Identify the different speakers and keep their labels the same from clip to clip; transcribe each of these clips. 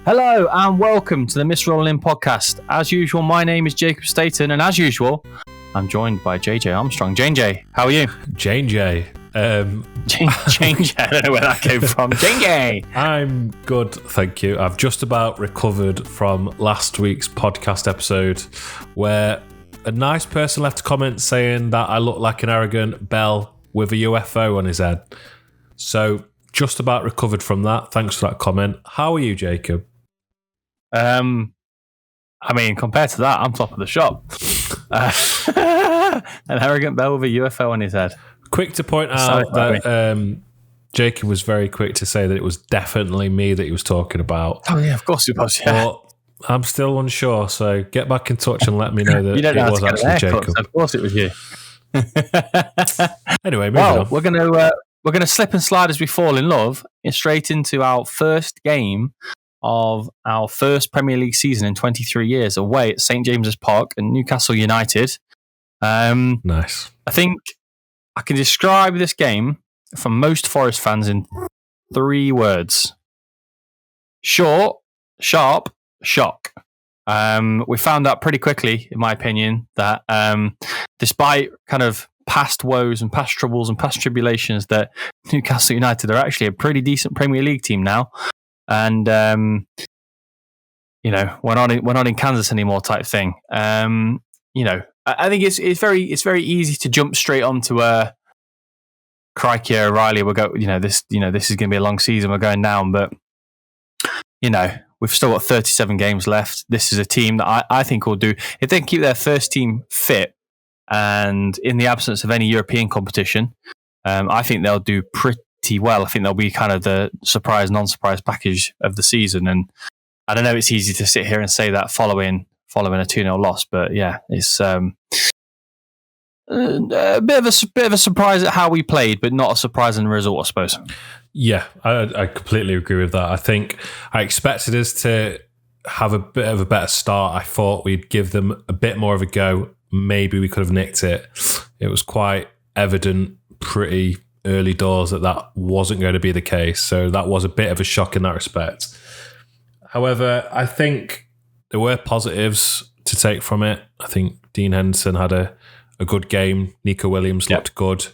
Speaker 1: Hello and welcome to the Miss Rolling podcast. As usual, my name is Jacob Staten, and as usual, I'm joined by JJ Armstrong. JJ, how are you?
Speaker 2: JJ.
Speaker 1: JJ, I don't know where that came from. JJ.
Speaker 2: I'm good, thank you. I've just about recovered from last week's podcast episode where a nice person left a comment saying that I look like an arrogant bell with a UFO on his head. So just about recovered from that. Thanks for that comment. How are you, Jacob?
Speaker 1: I mean, compared to that, I'm top of the shop. An arrogant bell with a UFO on his head.
Speaker 2: Quick to point out that Jacob was very quick to say that it was definitely me that he was talking about.
Speaker 1: Oh, yeah, of course it was, yeah.
Speaker 2: But I'm still unsure, so get back in touch and let me know that it was actually Jacob.
Speaker 1: Of course it was you.
Speaker 2: Anyway, moving on.
Speaker 1: We're gonna slip and slide as we fall in love straight into our first game of our first Premier League season in 23 years away at St James's Park and Newcastle United.
Speaker 2: Nice.
Speaker 1: I think I can describe this game for most Forest fans in 3 words: short, sharp, shock. We found out pretty quickly, in my opinion, that despite kind of past woes and past troubles and past tribulations, that Newcastle United are actually a pretty decent Premier League team now. And we're not in Kansas anymore, type thing. I think it's very easy to jump straight onto crikey, O'Reilly. This is going to be a long season. We're going down, but we've still got 37 games left. This is a team that I think will do, if they can keep their first team fit and in the absence of any European competition. I think they'll do pretty well. I think they'll be kind of the surprise, non-surprise package of the season. And I don't know, it's easy to sit here and say that following a 2-0 loss, but yeah, it's a bit of a surprise at how we played, but not a surprising result, I suppose.
Speaker 2: Yeah, I completely agree with that. I think I expected us to have a bit of a better start. I thought we'd give them a bit more of a go. Maybe we could have nicked it. It was quite evident pretty early doors that wasn't going to be the case. So that was a bit of a shock in that respect. However, I think there were positives to take from it. I think Dean Henderson had a good game. Nico Williams looked good.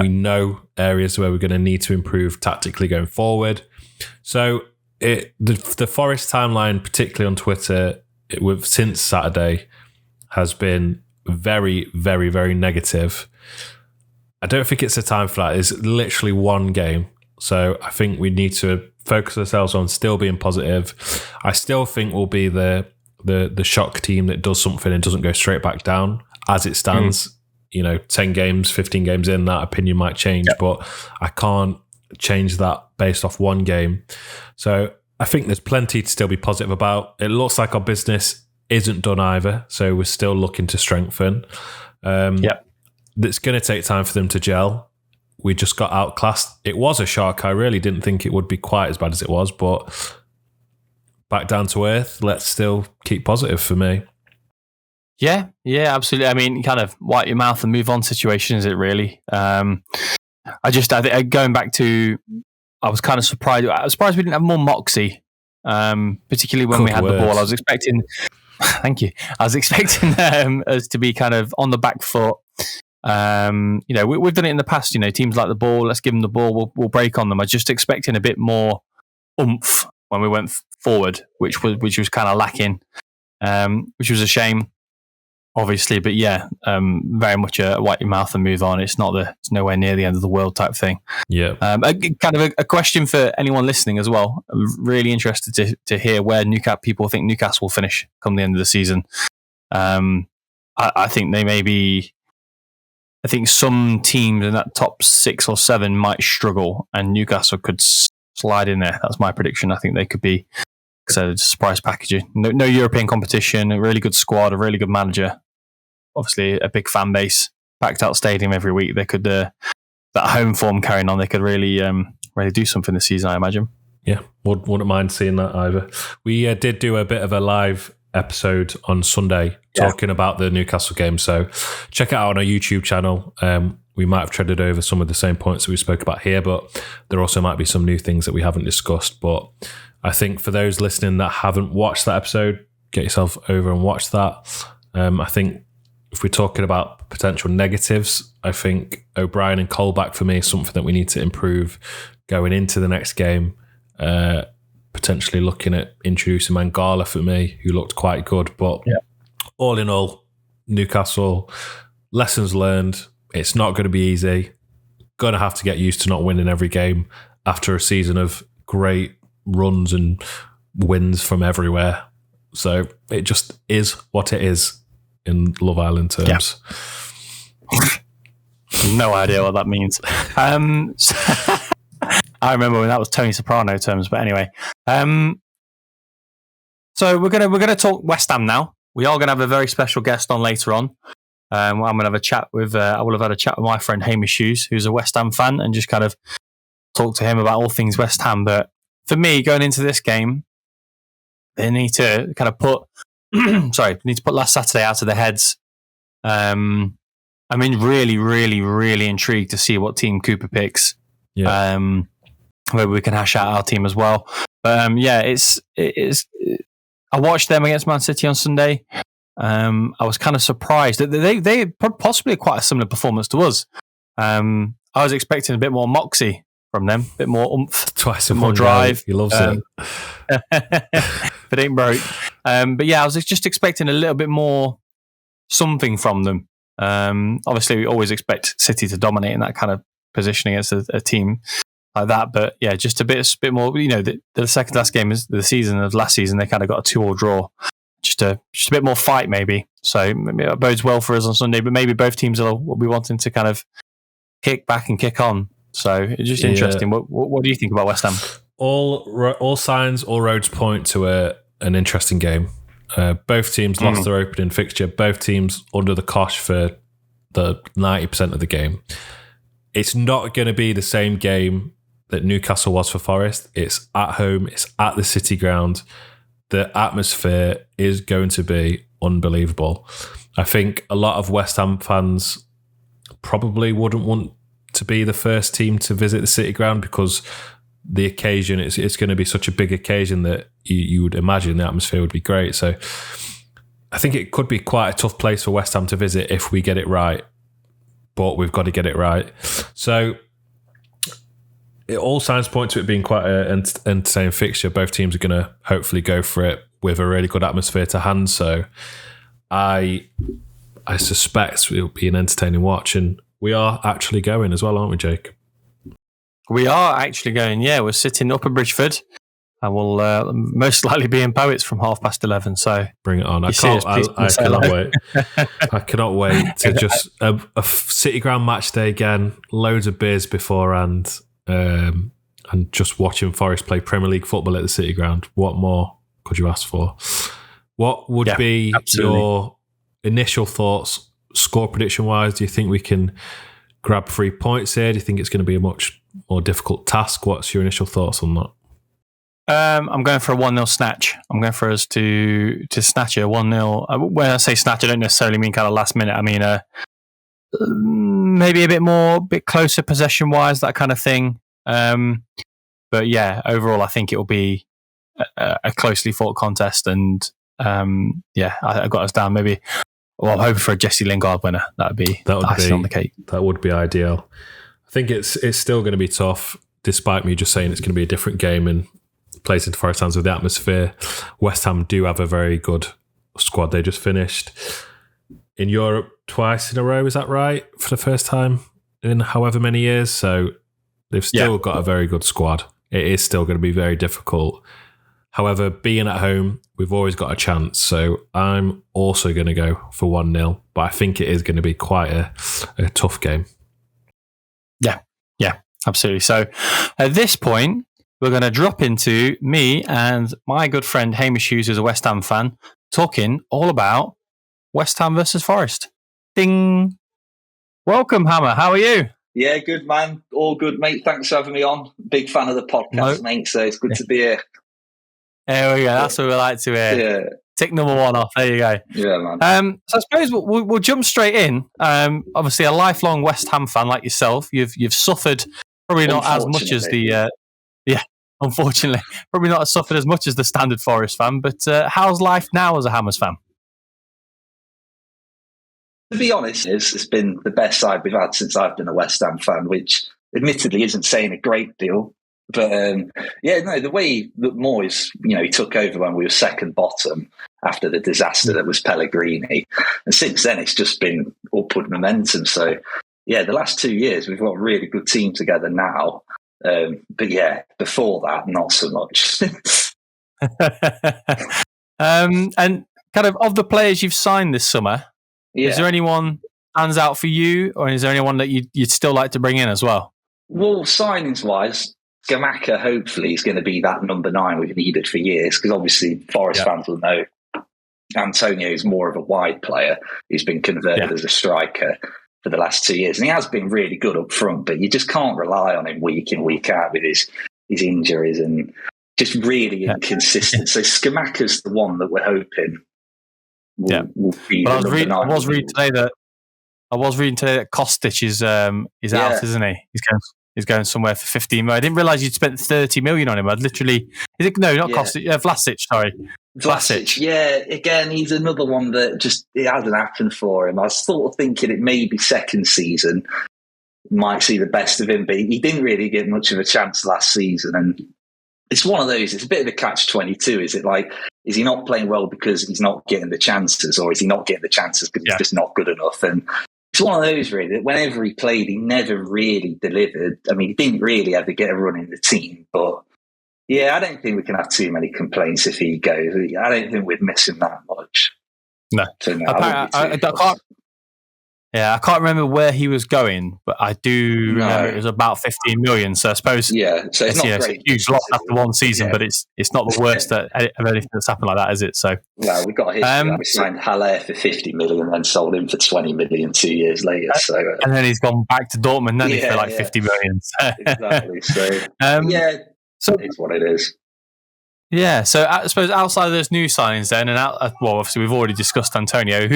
Speaker 2: We know areas where we're going to need to improve tactically going forward. So the Forest timeline, particularly on Twitter, since Saturday, has been very, very, very negative. I don't think it's a time for that. It's literally one game. So I think we need to focus ourselves on still being positive. I still think we'll be the shock team that does something and doesn't go straight back down as it stands. 10 games, 15 games in, that opinion might change, but I can't change that based off one game. So I think there's plenty to still be positive about. It looks like our business isn't done either. So we're still looking to strengthen. It's going to take time for them to gel. We just got outclassed. It was a shock. I really didn't think it would be quite as bad as it was, but back down to earth. Let's still keep positive for me.
Speaker 1: Yeah, absolutely. I mean, kind of wipe your mouth and move on situation, is it really? I think going back to, I was kind of surprised. I was surprised we didn't have more moxie, particularly when we had the ball. I was expecting, thank you. I was expecting us to be kind of on the back foot. We've done it in the past. Teams like the ball. Let's give them the ball. We'll break on them. I was just expecting a bit more oomph when we went forward, which was kind of lacking, which was a shame, obviously. But yeah, very much a wipe your mouth and move on. It's nowhere near the end of the world type thing. Yeah. Kind of a question for anyone listening as well. I'm really interested to hear where people think Newcastle will finish come the end of the season. I think they may be. I think some teams in that top 6 or 7 might struggle, and Newcastle could slide in there. That's my prediction. I think they could be surprise packaging. No European competition, a really good squad, a really good manager. Obviously, a big fan base, packed out stadium every week. They could that home form carrying on. They could really do something this season, I imagine.
Speaker 2: Yeah, wouldn't mind seeing that either. We did do a bit of a live episode on Sunday talking about the Newcastle game, so check it out on our YouTube channel. We might have treaded over some of the same points that we spoke about here, but there also might be some new things that we haven't discussed. But I think for those listening that haven't watched that episode, get yourself over and watch that. I think if we're talking about potential negatives, I think O'Brien and Colback for me is something that we need to improve going into the next game. Potentially looking at introducing Mangala for me, who looked quite good. But all in all, Newcastle, lessons learned. It's not going to be easy. Going to have to get used to not winning every game after a season of great runs and wins from everywhere. So it just is what it is in Love Island terms.
Speaker 1: Yeah. No idea what that means. I remember when that was Tony Soprano terms, but anyway. So we're gonna talk West Ham now. We are gonna have a very special guest on later on. I'm gonna have a chat with. I will have had a chat with my friend Hamish Hughes, who's a West Ham fan, and just kind of talk to him about all things West Ham. But for me, going into this game, they need to kind of put. Need to put last Saturday out of their heads. I'm really, really, really intrigued to see what team Cooper picks. Yeah. Maybe we can hash out our team as well. But it is. I watched them against Man City on Sunday. I was kind of surprised that they possibly quite a similar performance to us. I was expecting a bit more moxie from them, a bit more oomph,
Speaker 2: twice
Speaker 1: more drive.
Speaker 2: He loves it.
Speaker 1: If it ain't broke. But yeah, I was just expecting a little bit more something from them. Obviously, we always expect City to dominate in that kind of position against a team like that. But yeah, just a bit more. The second last game is the season of last season. They kind of got a 2-2 draw. Just a bit more fight, maybe. So maybe that bodes well for us on Sunday. But maybe both teams will be wanting to kind of kick back and kick on. So it's just interesting. What do you think about West Ham?
Speaker 2: All signs, all roads point to an interesting game. Both teams lost their opening fixture. Both teams under the cosh for the 90% of the game. It's not going to be the same game that Newcastle was for Forest. It's at home. It's at the City ground. The atmosphere is going to be unbelievable. I think a lot of West Ham fans probably wouldn't want to be the first team to visit the City ground because the occasion, it's going to be such a big occasion that you would imagine the atmosphere would be great. So I think it could be quite a tough place for West Ham to visit if we get it right, but we've got to get it right. So all signs point to it being quite an entertaining fixture. Both teams are going to hopefully go for it with a really good atmosphere to hand. So I suspect it'll be an entertaining watch, and we are actually going as well, aren't we, Jake?
Speaker 1: We are actually going, yeah. We're sitting up at Bridgeford and we'll most likely be in Poets from 11:30. So
Speaker 2: bring it on. I cannot wait. I cannot wait to just a City Ground match day again, loads of beers beforehand, and just watching Forest play Premier League football at the City Ground. What more could you ask for? What would be your initial thoughts, score prediction wise? Do you think we can grab 3 points here? Do you think it's going to be a much more difficult task? What's your initial thoughts on that?
Speaker 1: I'm going for a 1-0 snatch. I'm going for us to snatch a 1-0. When I say snatch, I don't necessarily mean kind of last minute. I mean maybe a bit closer possession wise, that kind of thing. But yeah, overall, I think it will be a closely fought contest. And I got us down maybe. Well, I'm hoping for a Jesse Lingard winner. That would be icing on the cake.
Speaker 2: That would be ideal. I think it's still going to be tough, despite me just saying it's going to be a different game and plays into Forest hands with the atmosphere. West Ham do have a very good squad. They just finished in Europe twice in a row. Is that right? For the first time in however many years. So they've still got a very good squad. It is still going to be very difficult. However, being at home, we've always got a chance. So I'm also going to go for 1-0, but I think it is going to be quite a tough game.
Speaker 1: Yeah, absolutely. So at this point, we're going to drop into me and my good friend Hamish Hughes, who's a West Ham fan, talking all about West Ham versus Forest. Ding! Welcome, Hammer. How are you?
Speaker 3: Yeah, good, man. All good, mate. Thanks for having me on. Big fan of the podcast, mate, so it's good to be here.
Speaker 1: There we go. That's what we like to hear. Yeah. Tick number 1 off. There you go.
Speaker 3: Yeah, man.
Speaker 1: So I suppose we'll jump straight in. Obviously, a lifelong West Ham fan like yourself, you've suffered probably not as much as the unfortunately. Probably not suffered as much as the standard Forest fan, but how's life now as a Hammers fan?
Speaker 3: To be honest, it's been the best side we've had since I've been a West Ham fan, which admittedly isn't saying a great deal. But the way that Moyes, he took over when we were second bottom after the disaster that was Pellegrini. And since then, it's just been upward momentum. So, the last 2 years, we've got a really good team together now. But before that, not so much.
Speaker 1: And kind of the players you've signed this summer, is there anyone stands out for you, or is there anyone that you'd still like to bring in as well?
Speaker 3: Well, signings-wise, Scamacca hopefully is going to be that number 9 we've needed for years, because obviously Forest fans will know Antonio is more of a wide player who's been converted as a striker for the last 2 years. And he has been really good up front, but you just can't rely on him week in, week out with his injuries and just really inconsistent. So Scamacca's the one that we're hoping will be the number 9.
Speaker 1: I was reading today that Kostic is out, isn't he? He's going somewhere for 15 million. I didn't realise you'd spent 30 million on him. I'd literally... Kostic. Vlasic, sorry.
Speaker 3: Vlasic. Yeah, again, he's another one that it hasn't happened for him. I was sort of thinking it may be second season, might see the best of him, but he didn't really get much of a chance last season. And it's one of those, it's a bit of a catch-22. Is it like, is he not playing well because he's not getting the chances, or is he not getting the chances because he's just not good enough? And it's one of those, really, that whenever he played, he never really delivered. I mean, he didn't really ever get a run in the team, but I don't think we can have too many complaints if he goes. I don't think we'd miss him that much.
Speaker 1: No.
Speaker 3: So, no,
Speaker 1: I can't remember where he was going, but I do remember it was about 15 million. So I suppose
Speaker 3: so it's not great.
Speaker 1: It's a huge loss after one season, but it's not the worst of anything that's happened like that, is it? So
Speaker 3: we got a history. We signed Haller for 50 million and sold him for 20 million 2 years later. So
Speaker 1: and then he's gone back to Dortmund for like 50 million. So.
Speaker 3: Exactly. So it's what it is.
Speaker 1: Yeah, so I suppose outside of those new signings then, and obviously we've already discussed Antonio.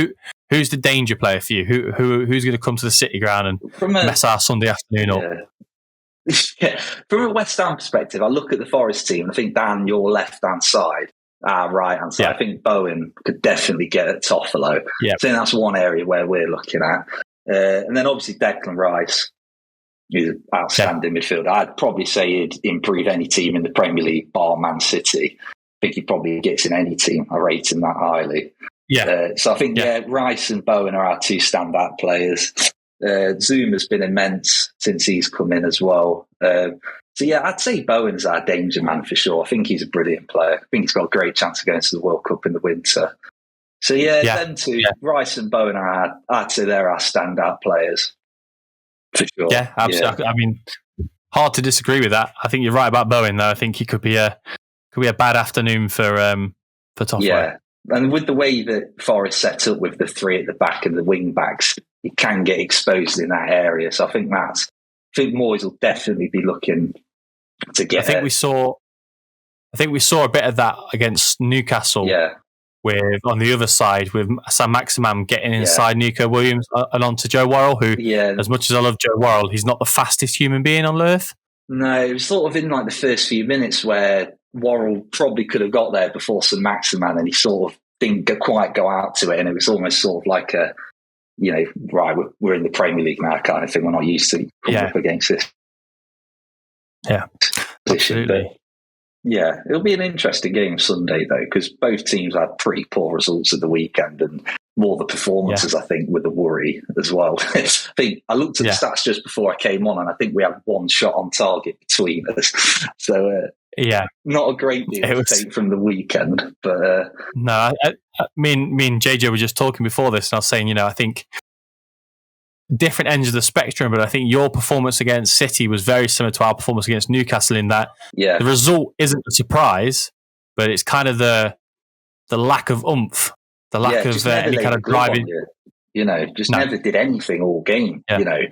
Speaker 1: Who's the danger player for you? Who's going to come to the City Ground and mess our Sunday afternoon up?
Speaker 3: From a West Ham perspective, I look at the Forest team and I think, Dan, your left-hand side, right-hand side, I think Bowen could definitely get at Toffolo.
Speaker 1: Yeah.
Speaker 3: So that's one area where we're looking at. And then obviously Declan Rice. He's an outstanding midfielder. I'd probably say he'd improve any team in the Premier League, bar Man City. I think he probably gets in any team. I rate him that highly.
Speaker 1: Yeah.
Speaker 3: So I think Rice and Bowen are our two standout players. Zuma's been immense since he's come in as well. I'd say Bowen's our danger man for sure. I think he's a brilliant player. I think he's got a great chance of going to the World Cup in the winter. So them two, Rice and Bowen I'd say they're our standout players. For sure.
Speaker 1: Yeah, absolutely. Yeah. I mean, hard to disagree with that. I think you're right about Bowen, though. I think he could be a bad afternoon for Toffolo. Yeah,
Speaker 3: and with the way that Forest set up with the 3 at the back and the wing backs, he can get exposed in that area. So I think Moyes will definitely be looking to get.
Speaker 1: I think we saw a bit of that against Newcastle.
Speaker 3: Yeah.
Speaker 1: With on the other side, with Sam Maximum getting inside Nico Williams and onto Joe Worrell, who, as much as I love Joe Worrell, he's not the fastest human being on earth.
Speaker 3: No, it was sort of in like the first few minutes where Worrell probably could have got there before Sam Maximum, and he sort of didn't quite go out to it, and it was almost sort of like a, right, we're in the Premier League now kind of thing. We're not used to coming up against this.
Speaker 1: Yeah, absolutely.
Speaker 3: But, it'll be an interesting game Sunday, though, because both teams had pretty poor results at the weekend, and more the performances, I think, with the worry as well. I think I looked at the stats just before I came on, and I think we had one shot on target between us. So, not a great deal to take from the weekend. But
Speaker 1: no, me and JJ were just talking before this, and I was saying, I think different ends of the spectrum, but I think your performance against City was very similar to our performance against Newcastle in that the result isn't a surprise, but it's kind of the lack of oomph, the lack of any kind of driving.
Speaker 3: Never did anything all game, And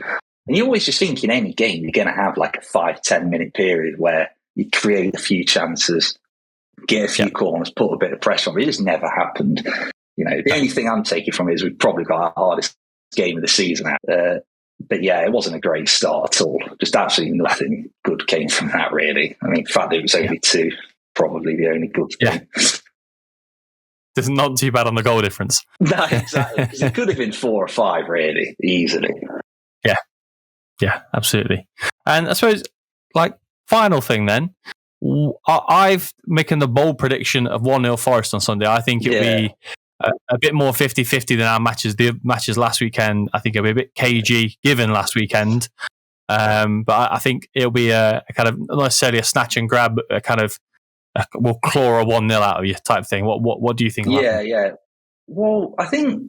Speaker 3: you always just think in any game you're going to have like a 5-10 minute period where you create a few chances, get a few corners, put a bit of pressure on. It just never happened. The only thing I'm taking from it is we've probably got our hardest game of the season. But yeah, it wasn't a great start at all. Just absolutely nothing good came from that, really. I mean, in fact, it was only 2, probably the only good thing.
Speaker 1: It's not too bad on the goal difference.
Speaker 3: No, exactly. Because it could have been 4 or 5, really, easily.
Speaker 1: Yeah, absolutely. And I suppose, like, final thing then, I've making the bold prediction of 1-0 Forest on Sunday. I think it'll be a bit more 50-50 than our matches. The matches last weekend, I think it'll be a bit cagey given last weekend. But I think it'll be a kind of, not necessarily a snatch and grab, a kind of, we'll claw a 1-0 out of you type thing. What do you think?
Speaker 3: Yeah. Well, I think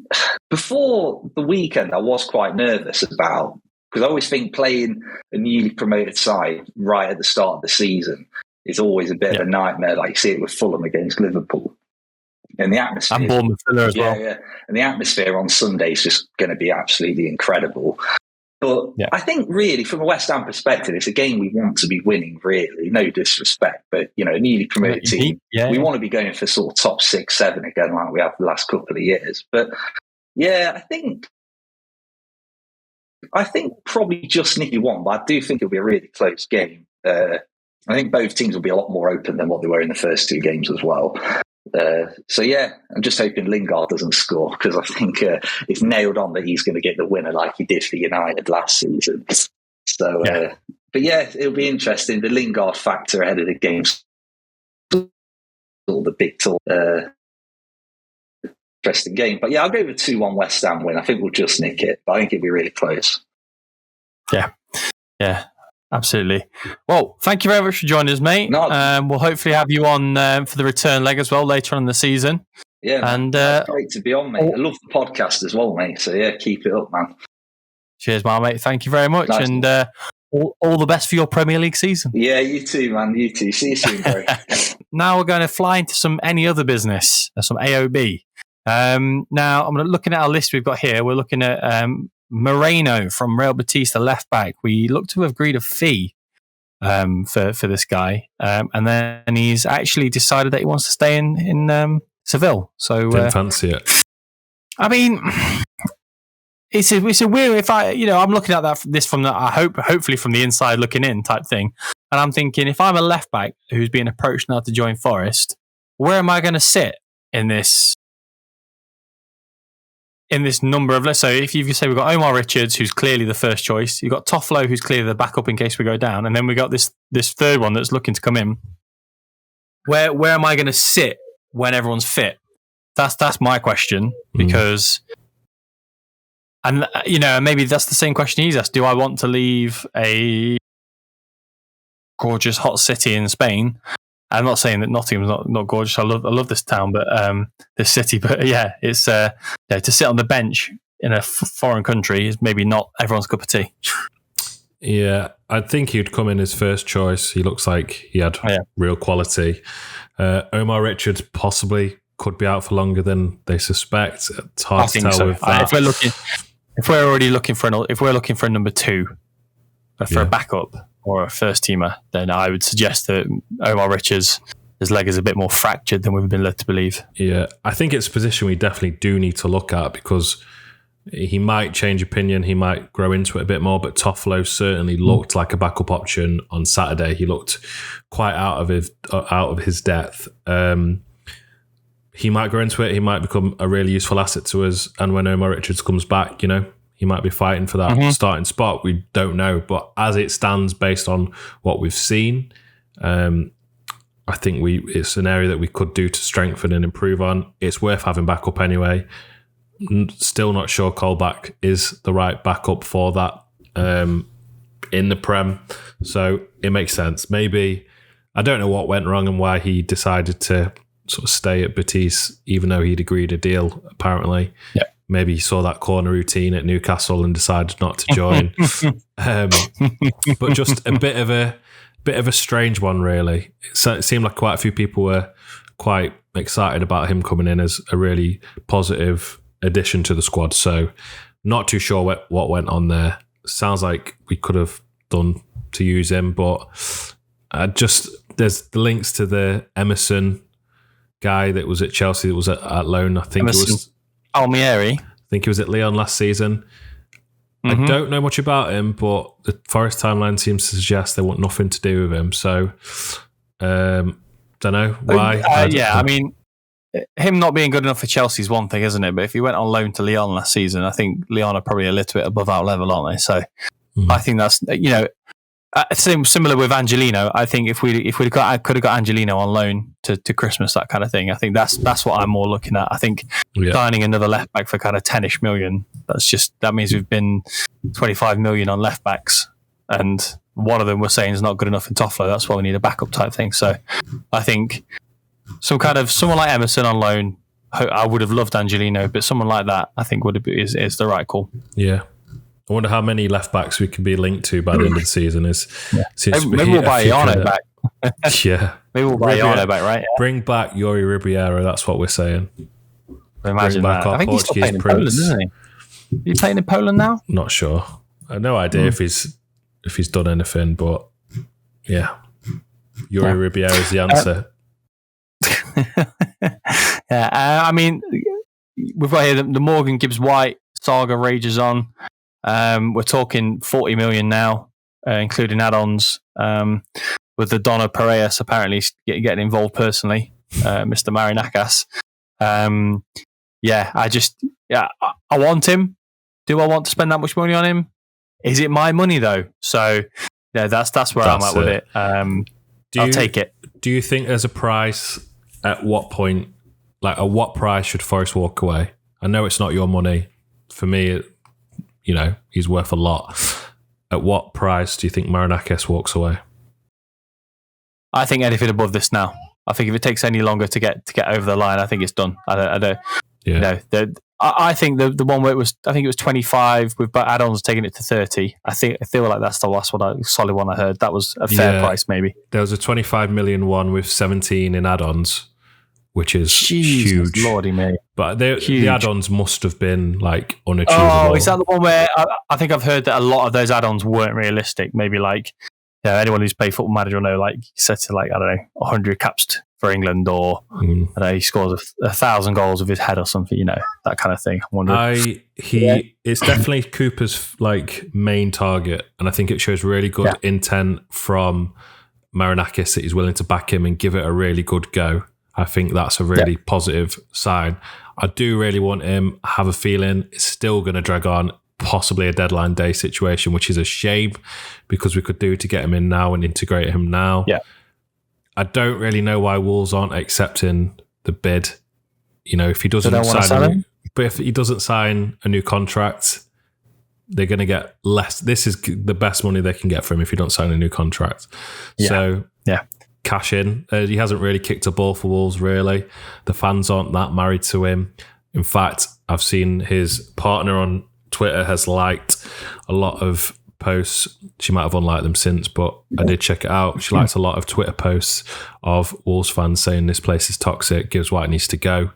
Speaker 3: before the weekend, I was quite nervous about, because I always think playing a newly promoted side right at the start of the season is always a bit of a nightmare. Like you see it with Fulham against Liverpool. And the atmosphere.
Speaker 1: And Bournemouth as well.
Speaker 3: Yeah. And the atmosphere on Sunday is just going to be absolutely incredible. But I think really from a West Ham perspective, it's a game we want to be winning, really. No disrespect, but, a newly promoted team, we want to be going for sort of top 6, 7 again like we have the last couple of years. But yeah, I think probably just nicky 1, but I do think it'll be a really close game. I think both teams will be a lot more open than what they were in the first 2 games as well. So yeah, I'm just hoping Lingard doesn't score, because I think it's nailed on that he's going to get the winner like he did for United last season. So, but yeah, it'll be interesting. The Lingard factor ahead of the games, all the big talk. Interesting game. But yeah, I'll go with 2-1 West Ham win. I think we'll just nick it, but I think it'll be really close.
Speaker 1: Yeah, absolutely. Well, thank you very much for joining us, mate. We'll hopefully have you on for the return leg as well later on in the season.
Speaker 3: Yeah, and it's great to be on, mate. I love the podcast as well, mate. So yeah, keep it up, man.
Speaker 1: Cheers, my mate. Thank you very much. Nice. And all the best for your Premier League season.
Speaker 3: Yeah, you too, man. You too. See you soon, bro.
Speaker 1: Now we're going to fly into some any other business, some AOB. Now I'm looking at our list we've got here. We're looking at Moreno from Real Betis, the left back. We look to have agreed a fee for this guy, and then he's actually decided that he wants to stay in Seville. So
Speaker 2: didn't fancy it.
Speaker 1: I mean, it's a weird. If I'm looking at this from the hopefully from the inside looking in type thing, and I'm thinking if I'm a left back who's being approached now to join Forest, where am I going to sit in this? In this number of, so if you say we've got Omar Richards, who's clearly the first choice, you've got Toffolo, who's clearly the backup in case we go down, and then we got this third one that's looking to come in. Where am I going to sit when everyone's fit? That's my question, because, and maybe that's the same question he's asked. Do I want to leave a gorgeous hot city in Spain? I'm not saying that Nottingham's not gorgeous. I love this town, but this city. But yeah, it's to sit on the bench in a foreign country is maybe not everyone's cup of tea.
Speaker 2: Yeah, I think he'd come in as first choice. He looks like he had real quality. Omar Richards possibly could be out for longer than they suspect. It's hard to tell with that.
Speaker 1: If we're already looking for a number 2 for a backup or a first teamer, then I would suggest that Omar Richards, his leg is a bit more fractured than we've been led to believe.
Speaker 2: Yeah, I think it's a position we definitely do need to look at, because he might change opinion, he might grow into it a bit more, but Toffolo certainly looked like a backup option on Saturday. He looked quite out of his depth. He might grow into it, he might become a really useful asset to us, and when Omar Richards comes back, he might be fighting for that starting spot. We don't know. But as it stands, based on what we've seen, I think it's an area that we could do to strengthen and improve on. It's worth having backup anyway. Still not sure Colback is the right backup for that in the Prem. So it makes sense. Maybe, I don't know what went wrong and why he decided to sort of stay at Betis, even though he'd agreed a deal, apparently. Yeah. Maybe he saw that corner routine at Newcastle and decided not to join. But just a bit of a strange one, really. It seemed like quite a few people were quite excited about him coming in as a really positive addition to the squad. So not too sure what went on there. Sounds like we could have done to use him, but there's the links to the Emerson guy that was at Chelsea that was at loan. I think Emerson. It was
Speaker 1: Palmieri.
Speaker 2: I think he was at Lyon last season. I don't know much about him, but the Forest timeline seems to suggest they want nothing to do with him. So, don't know why.
Speaker 1: I mean, him not being good enough for Chelsea is one thing, isn't it? But if he went on loan to Lyon last season, I think Lyon are probably a little bit above our level, aren't they? So I think that's, similar with Angelino. I think if we could have got Angelino on loan to Christmas, that kind of thing. I think that's what I'm more looking at. I think signing another left back for kind of 10-ish million. That means we've been 25 million on left backs, and one of them we're saying is not good enough in Toffolo. That's why we need a backup type thing. So I think someone like Emerson on loan. I would have loved Angelino, but someone like that I think is the right call.
Speaker 2: Yeah. I wonder how many left backs we can be linked to by the end of the season.
Speaker 1: Maybe we'll buy Iano back.
Speaker 2: Yeah.
Speaker 1: Maybe we'll buy Iano back, right? Yeah.
Speaker 2: Bring back Yuri Ribeiro, that's what we're saying.
Speaker 1: Imagine that. I think he's still playing in Poland, isn't he? Is he playing in Poland now?
Speaker 2: Not sure. I have no idea if he's done anything, but yeah. Yuri Ribeiro is the answer.
Speaker 1: I mean, we've got here the Morgan Gibbs-White saga rages on. We're talking 40 million now, including add-ons. With the Donna Piraeus apparently getting involved personally, Mr. Marinakas. I want him. Do I want to spend that much money on him? Is it my money though? So that's where I'm at with it. I'll take it.
Speaker 2: Do you think there's a price? At what point? Like, at what price should Forest walk away? I know it's not your money. For me, he's worth a lot. At what price do you think Marinakis walks away?
Speaker 1: I think anything above this now. I think if it takes any longer to get over the line, I think it's done. I don't. Yeah. I think the one where it was 25 with add-ons taking it to 30. I feel like that's the last one, solid one I heard. That was a fair price, maybe.
Speaker 2: There was a 25 million one with 17 in add-ons, which is huge.
Speaker 1: Lordy me.
Speaker 2: But the add-ons must have been like unachievable.
Speaker 1: Oh, is that the one where I think I've heard that a lot of those add-ons weren't realistic? Maybe like, anyone who's played Football Manager will know, like, he set to 100 caps for England, or he scores 1,000 goals with his head or something, that kind of thing. I wonder.
Speaker 2: It's definitely Cooper's main target, and I think it shows really good intent from Marinakis that he's willing to back him and give it a really good go. I think that's a really positive sign. I do really want him. I have a feeling it's still going to drag on, possibly a deadline day situation, which is a shame because we could do to get him in now and integrate him now.
Speaker 1: Yeah.
Speaker 2: I don't really know why Wolves aren't accepting the bid. If he doesn't sign a new contract, they're going to get less. This is the best money they can get from him if you don't sign a new contract.
Speaker 1: Yeah.
Speaker 2: So cash in. He hasn't really kicked a ball for Wolves, really. The fans aren't that married to him. In fact, I've seen his partner on Twitter has liked a lot of posts. She might have unliked them since, but I did check it out. She liked a lot of Twitter posts of Wolves fans saying this place is toxic, Gibbs-White needs to go.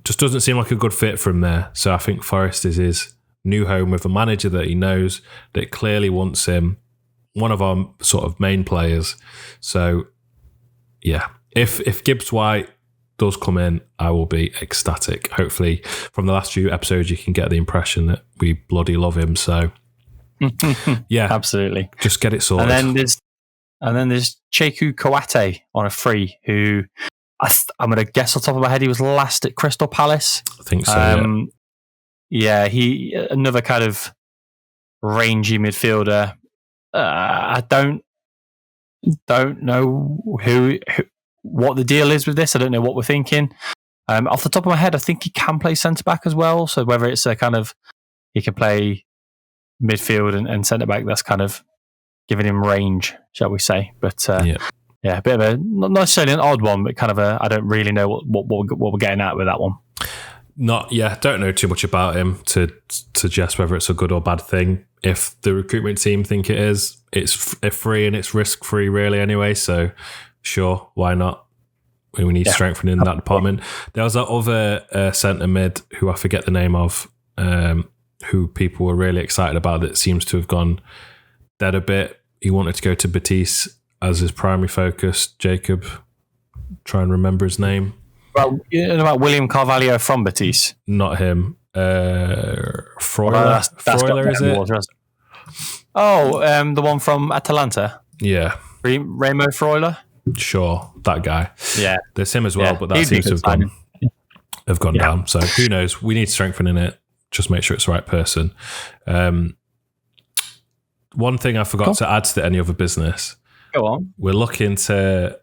Speaker 2: Just doesn't seem like a good fit from there. So I think Forest is his new home with a manager that he knows, that clearly wants him, one of our sort of main players. So yeah, if Gibbs-White does come in, I will be ecstatic. Hopefully from the last few episodes you can get the impression that we bloody love him. So yeah,
Speaker 1: absolutely,
Speaker 2: just get it sorted.
Speaker 1: And then there's Cheku Kouyate on a free, who I'm going to guess on top of my head he was last at Crystal Palace.
Speaker 2: I think so.
Speaker 1: He another kind of rangy midfielder. I don't know what the deal is with this. I don't know what we're thinking. Off the top of my head, I think he can play centre back as well. So whether it's a kind of he can play midfield and centre back, that's kind of giving him range, shall we say? But a bit of a not necessarily an odd one, but kind of I don't really know what we're getting at with that one.
Speaker 2: Don't know too much about him to suggest whether it's a good or bad thing. If the recruitment team think it is, it's free and it's risk free really anyway. So sure, why not? We need strengthening in that department. There was that other centre mid who I forget the name of, who people were really excited about that seems to have gone dead a bit. He wanted to go to Betis as his primary focus. Jacob, try and remember his name.
Speaker 1: Well, you know about William Carvalho from Betis?
Speaker 2: Not him. Freuler. Freuler, is it?
Speaker 1: Water, oh, the one from Atalanta.
Speaker 2: Yeah.
Speaker 1: Remo Freuler.
Speaker 2: Sure, that guy.
Speaker 1: Yeah.
Speaker 2: There's him as well, but that seems to have gone down. So who knows? We need strengthening it. Just make sure it's the right person. One thing I forgot to add to any other business.
Speaker 1: Go on.
Speaker 2: We're looking to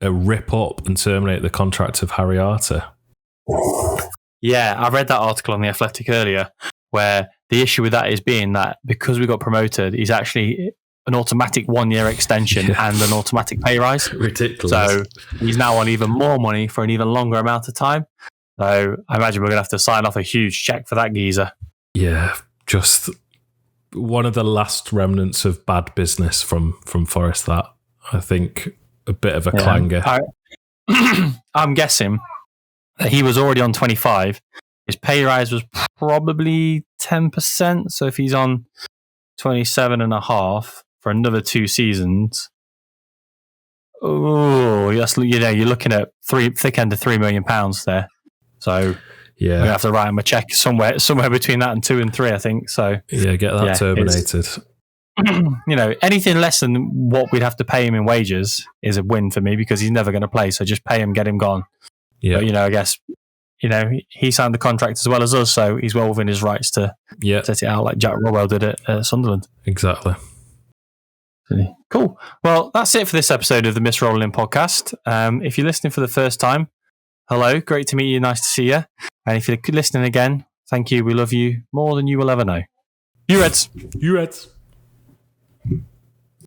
Speaker 2: rip up and terminate the contract of Harry Arter.
Speaker 1: Yeah, I read that article on The Athletic earlier, where the issue with that is being that because we got promoted, he's actually an automatic 1-year extension and an automatic pay rise.
Speaker 2: Ridiculous.
Speaker 1: So he's now on even more money for an even longer amount of time. So I imagine we're going to have to sign off a huge check for that geezer.
Speaker 2: Yeah, just one of the last remnants of bad business from Forest. That I think a bit of a clanger.
Speaker 1: I'm guessing that he was already on 25. His pay rise was probably 10%. So if he's on 27.5 for another 2 seasons, you're looking at thick end of £3 million there. So yeah, we have to write him a check somewhere between that and 2 and 3, I think. So
Speaker 2: yeah, get that terminated.
Speaker 1: Anything less than what we'd have to pay him in wages is a win for me because he's never going to play. So just pay him, get him gone. Yeah, but, I guess he signed the contract as well as us, so he's well within his rights to set it out like Jack Rodwell did at Sunderland.
Speaker 2: Exactly.
Speaker 1: Cool. Well, that's it for this episode of the Miss Rolling podcast. If you're listening for the first time, hello, great to meet you, nice to see you. And if you're listening again, thank you. We love you more than you will ever know. You Reds.
Speaker 2: You Reds.